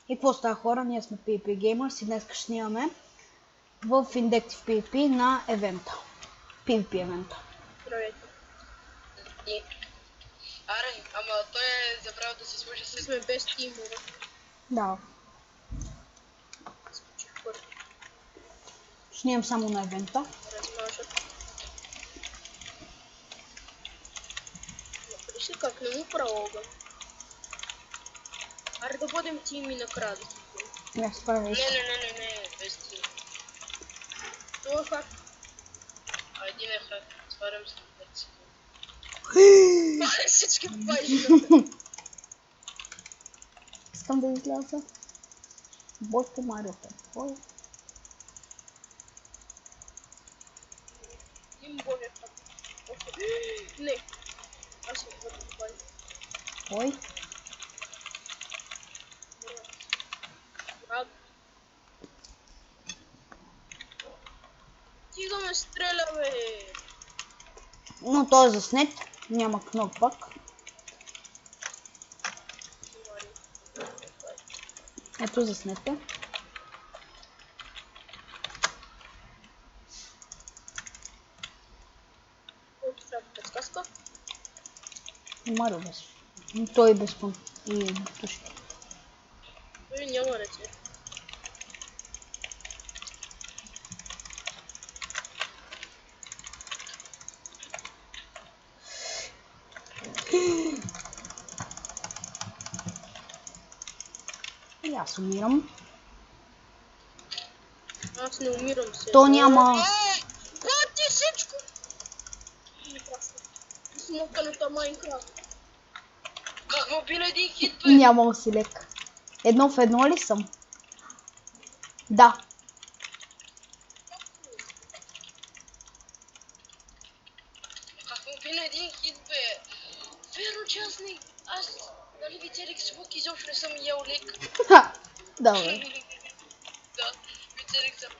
И какво става, хора? Ние сме PvP Gamers и днес ще снимаме в Indective PvP на евента. PvP евента. Здравейте. И... Аре, ама той е забравил да се сложи с... Сме без тимове. Да. Снимам само на евента. Размажат. Напиши как не му пролога. Аре да бъдем тими накрая. Не, справя иска. Не, без тим. Това е хак. А един е хак. Сварям се на 5 секунди. Всички попади. Искам да изляза. Бойко Марио. Ой. Им боже хак. Не. Аз ще бъда попади. Ой. Ти да ме стреля, бе! Но той е заснет. Няма кнопка пак. Ето заснете. Колко трябва подсказка? Марио без. Той без пън. И тушки. Той няма ръце. И аз умирам. Аз не умирам се. То няма... Ти всичко! Смоканата Майнкрафт. Как му бил един хит, бе? Нямам си лек. Едно в едно ли съм? Да. Как му бил един хит, бе? Верно, че аз не... Аз... Нали ви целик звук изобщо не съм ял лек. Ха! Да, бе. Да, ви целик съм.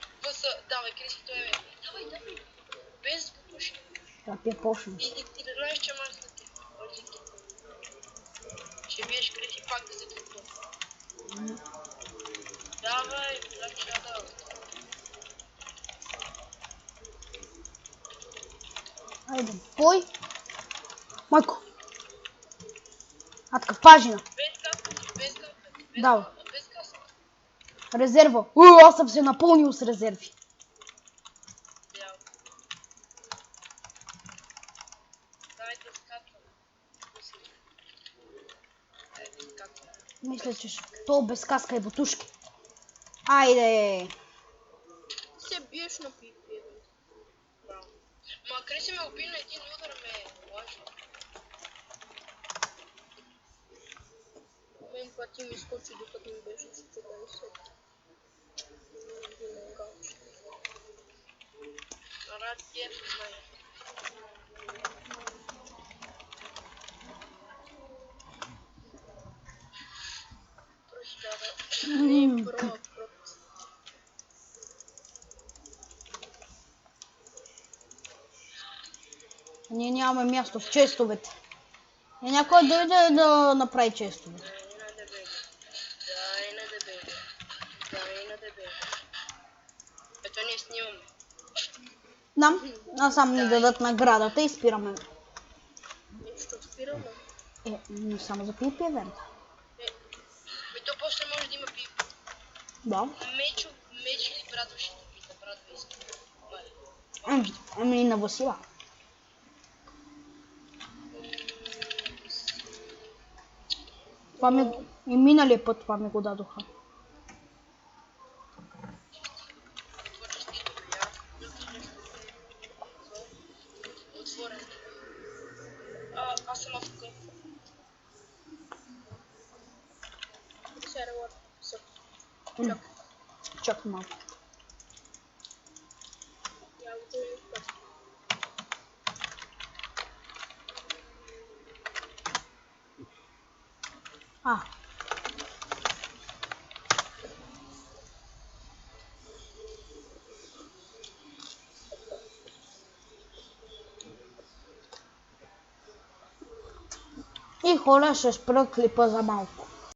Давай, Криси, той е. Давай. Без бутушки. Да, пия почнем. И да знаеш, че май да ти. Ще биеш Криси пак да се тръпва. Давай, да. Айде, бой. Майко. Атка, пажина. Без каска. Да. Без каска. Резерва. Аз съм се напълнил с резерви. Дайте скатвам. Мисля, че то без каска и бутушки. Айде. Се биеш на пипи. Ма Криси ме уби на един удар, ме лажа. Мен пъти ми скочи докато ми беше чукан сет. Рад кеф, знае. Прощава. Ние нямаме място в честовете. И някой дойде да направи честове. Дай на дебе. Ето ние снимаме. Нам, а сам ни дадат наградата и спираме. Нещо спираме. Не само за PvP евента. То после може да има пип. Да. Меч или братва ще ни пита, братва иска. Ами на Васила. Това ми... И миналия път това ми го дадоха. Отворен. Аз съм тук. Чак малко. И хора, ще спра клипа за малко.